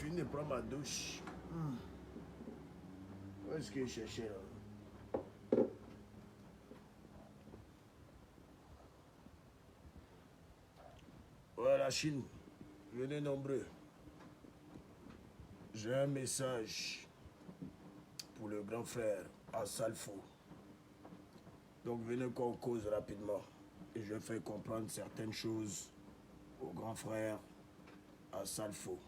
fini de prendre ma douche. Où est-ce que je cherchais là? Ouais, la Chine, venez nombreux. J'ai un message pour le grand frère à Salfo. Donc venez qu'on cause rapidement. Et je vais faire comprendre certaines choses au grand frère à Salfo.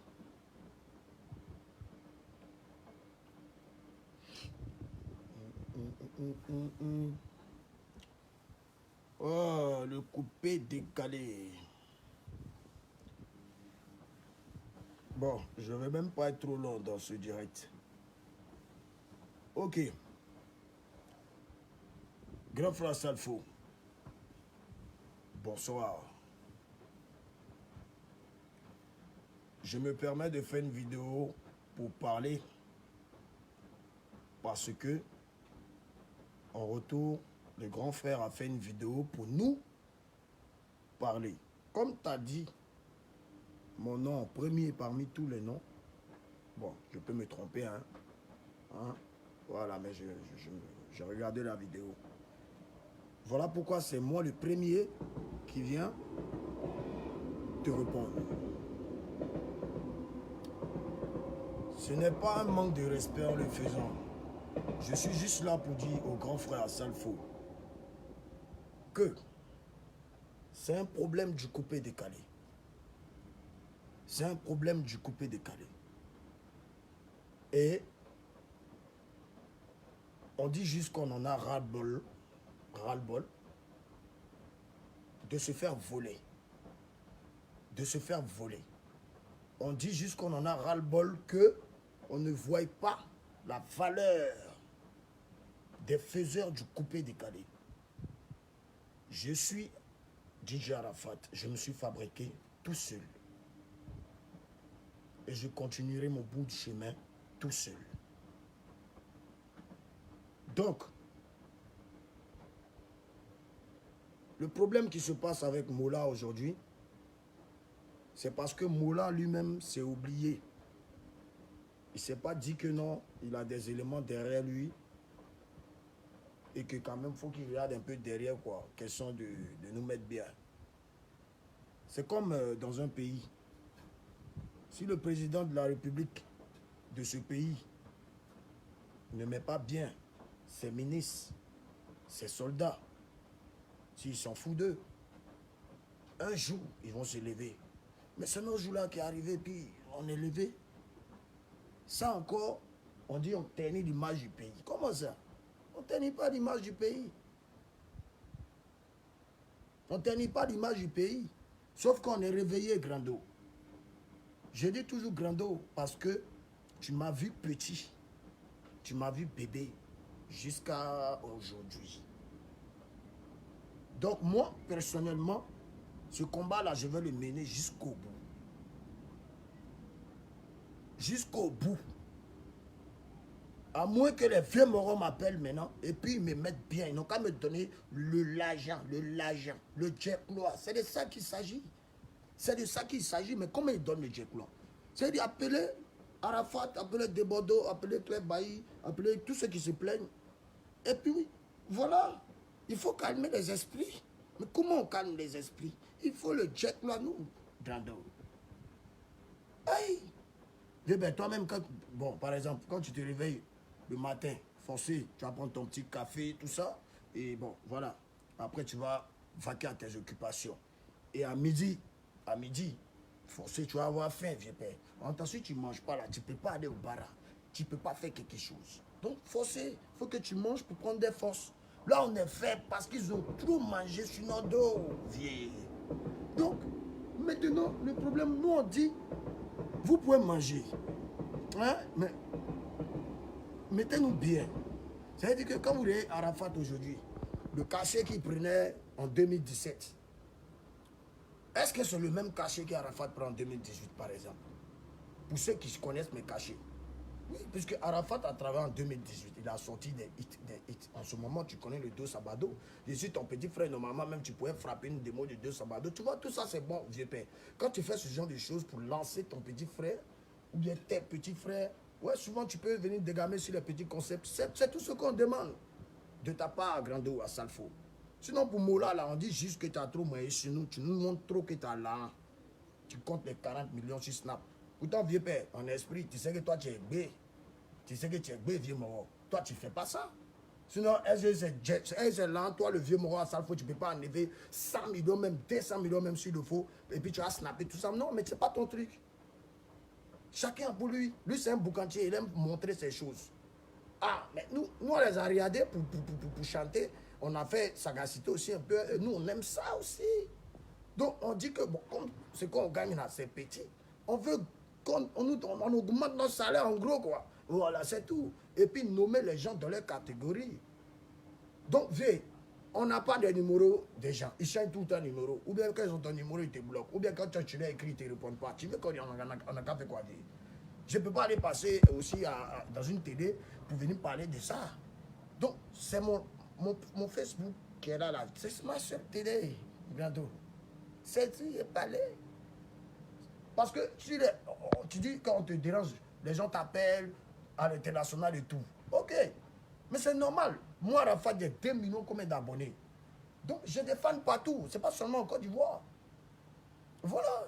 Oh, le coupé décalé. Bon, je ne vais même pas être trop long dans ce direct. Ok. Grand frère Salfo. Bonsoir. Je me permets de faire une vidéo pour parler parce que en retour, le grand frère a fait une vidéo pour nous parler. Comme tu as dit mon nom en premier parmi tous les noms, bon, je peux me tromper, hein. Voilà, mais j'ai regardé la vidéo. Voilà pourquoi c'est moi le premier qui vient te répondre. Ce n'est pas un manque de respect en le faisant. Je suis juste là pour dire au grand frère Salfo que c'est un problème du coupé décalé. C'est un problème du coupé décalé. Et on dit juste qu'on en a ras-le-bol de se faire voler. De se faire voler. On dit juste qu'on en a ras-le-bol que on ne voit pas la valeur des faiseurs du coupé décalé. Je suis DJ Arafat. Je me suis fabriqué tout seul. Et je continuerai mon bout de chemin tout seul. Donc, le problème qui se passe avec Mola aujourd'hui, c'est parce que Mola lui-même s'est oublié. Il ne s'est pas dit que non, il a des éléments derrière lui et que quand même, il faut qu'il regarde un peu derrière, quoi, question de nous mettre bien. C'est comme dans un pays. Si le président de la République de ce pays ne met pas bien ses ministres, ses soldats, s'il s'en fout d'eux, un jour, ils vont se lever. Mais c'est notre jour-là qui est arrivé, puis on est levé. Ça encore, on dit on ternit l'image du pays. Comment ça? On ne ternit pas l'image du pays. On ne ternit pas l'image du pays. Sauf qu'on est réveillé, Grando. Je dis toujours Grando parce que tu m'as vu petit. Tu m'as vu bébé jusqu'à aujourd'hui. Donc moi, personnellement, ce combat-là, je vais le mener jusqu'au bout. Jusqu'au bout. À moins que les vieux morons m'appellent maintenant et puis ils me mettent bien. Ils n'ont qu'à me donner l'argent, le Jack-Loa. C'est de ça qu'il s'agit. C'est de ça qu'il s'agit. Mais comment ils donnent le Jack-Loa? C'est-à-dire appeler Arafat, appeler Debodo, appeler Claire Bailly, appeler tous ceux qui se plaignent. Et puis, voilà. Il faut calmer les esprits. Mais comment on calme les esprits? Il faut le Jack-Loa, nous, Grando. Hey! Ben, toi-même, bon, par exemple, quand tu te réveilles le matin, forcé, tu vas prendre ton petit café, tout ça, et bon, voilà. Après, tu vas vaquer à tes occupations. Et à midi, forcé, tu vas avoir faim, vieux père. Ensuite, tu ne manges pas là, tu ne peux pas aller au bar, tu ne peux pas faire quelque chose. Donc, forcé, il faut que tu manges pour prendre des forces. Là, on est fait parce qu'ils ont trop mangé sur nos dos, vieux. Donc, maintenant, le problème, nous, on dit, vous pouvez manger, hein, mais mettez-nous bien. Ça veut dire que quand vous voyez Arafat aujourd'hui, le cachet qu'il prenait en 2017, est-ce que c'est le même cachet qu'Arafat prend en 2018, par exemple? Pour ceux qui connaissent mes cachets. Oui, puisque Arafat a travaillé en 2018, il a sorti des hits. En ce moment, tu connais le Deux Sabado. Je suis ton petit frère, normalement, même tu pourrais frapper une démo de Deux Sabado. Tu vois, tout ça, c'est bon, vieux père. Quand tu fais ce genre de choses pour lancer ton petit frère, ou bien tes petits frères. Ouais, souvent tu peux venir dégamer sur les petits concepts. C'est tout ce qu'on demande de ta part, Grando, à Salfo. Sinon, pour Mola, là, on dit juste que tu as trop moyen sur nous. Tu nous montres trop que tu as là. Tu comptes les 40 millions sur Snap. Pourtant, vieux père, en esprit, tu sais que toi, tu es B. Tu sais que tu es B, vieux mort. Toi, tu ne fais pas ça. Sinon, c'est là, toi, le vieux mort à Salfo, tu ne peux pas enlever 100 millions, même 200 millions, même s'il le faut. Et puis, tu vas snapper tout ça. Non, mais ce n'est pas ton truc. Chacun pour lui. Lui, c'est un boucantier. Il aime montrer ses choses. Ah, mais nous on les a regardés pour chanter. On a fait sagacité aussi un peu. Et nous, on aime ça aussi. Donc, on dit que, bon, comme ce qu'on gagne là, c'est petit. On veut qu'on on augmente notre salaire en gros, quoi. Voilà, c'est tout. Et puis, nommer les gens dans leur catégorie. Donc, vieux, on n'a pas de numéro des gens. Ils changent tout le temps numéro. Ou bien quand ils ont ton numéro, ils te bloquent. Ou bien quand tu l'as écrit, ils ne te répondent pas. Tu veux qu'on a qu'à faire quoi dire? Je ne peux pas aller passer aussi dans une télé pour venir parler de ça. Donc, c'est mon Facebook qui est là. C'est ma seule télé, bientôt. C'est parler. Parce que tu dis quand on te dérange, les gens t'appellent à l'international et tout. Ok. Mais c'est normal. Moi, Rafat, j'ai 2 millions combien d'abonnés. Donc, je des fans partout. Ce n'est pas seulement en Côte d'Ivoire. Voilà.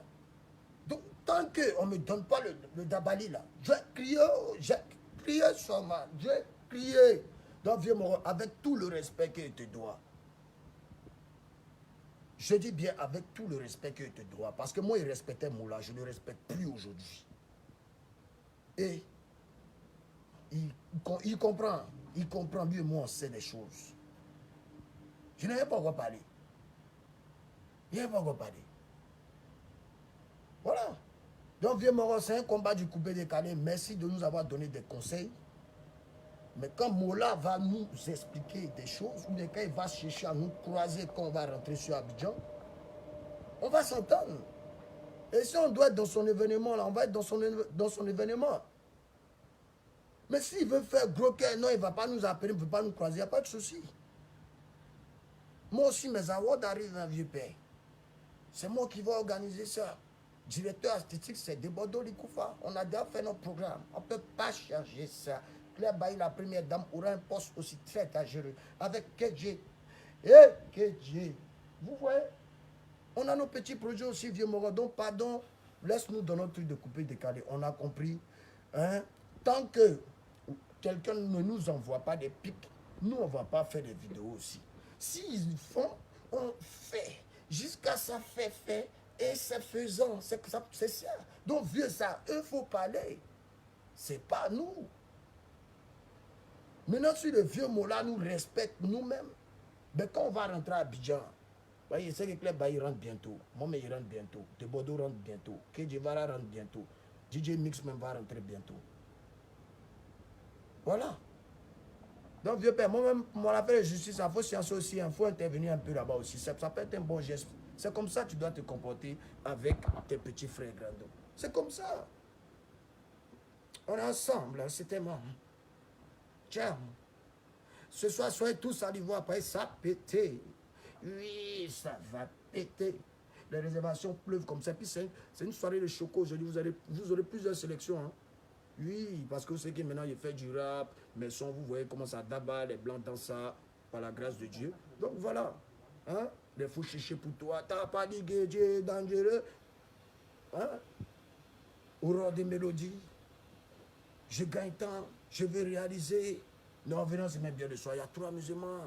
Donc, tant qu'on ne me donne pas le Dabali là, j'ai crié sur moi, j'ai crié. Donc, vieux Moro, avec tout le respect que te dois. Je dis bien avec tout le respect que te dois. Parce que moi, il respectait Moula, je ne le respecte plus aujourd'hui. Et il comprend, lui et moi, on sait des choses. Je n'avais pas encore parlé. Il n'y a pas encore parlé. Voilà. Donc, vieux Moro, c'est un combat du coupé décalé. Merci de nous avoir donné des conseils. Mais quand Mola va nous expliquer des choses, ou bien quand il va chercher à nous croiser quand on va rentrer sur Abidjan, on va s'entendre. Et si on doit être dans son événement, là, on va être dans son événement. Mais s'il veut faire gros cœur, non, il ne va pas nous appeler, il ne veut pas nous croiser, il n'y a pas de souci. Moi aussi, mes awards arrivent un vieux père. C'est moi qui vais organiser ça. Directeur artistique, c'est Debodo Likoufa. On a déjà fait notre programme. On ne peut pas changer ça. Claire Bailly, la première dame, aura un poste aussi très dangereux. Avec KJ. Et KJ. Vous voyez, on a nos petits projets aussi, vieux Moro. Donc, pardon, laisse-nous dans notre truc de couper décalé. On a compris. Hein? Tant que quelqu'un ne nous envoie pas des pics, nous, on ne va pas faire des vidéos aussi. S'ils font, on fait. Jusqu'à ça fait. Et c'est faisant. C'est ça. Donc, vieux, ça, eux, il faut parler. C'est pas nous. Maintenant, si le vieux Mola nous respecte nous-mêmes, ben quand on va rentrer à Abidjan, je sais que Club Bailly rentre bientôt, Momé il rentre bientôt, Tebodo rentre bientôt, Kedjivara rentre bientôt, DJ Mix même va rentrer bientôt. Voilà. Donc, vieux père, moi-même, mon affaire de justice, il faut science aussi, il faut intervenir un peu là-bas aussi. Ça peut être un bon geste. C'est comme ça que tu dois te comporter avec tes petits frères grands. C'est comme ça. On est ensemble, c'est tellement. Tiens, ce soir, soyez tous à l'Ivoire, après ça péter. Oui, ça va péter. Les réservations pleuvent comme ça. Puis c'est une soirée de choco aujourd'hui. Vous aurez plusieurs sélections. Hein. Oui, parce que vous savez que maintenant, il fait du rap. Mais son, vous voyez comment ça d'abat, les blancs dans ça, par la grâce de Dieu. Donc voilà. Hein? Les fous chichés pour toi. T'as pas dit que Dieu est dangereux. Hein? Aurore des mélodies. Je gagne temps. Je vais réaliser. Non, venons, c'est même bien le soir. Il y a trop amusement.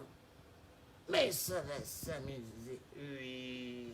Mais ça va s'amuser. Oui.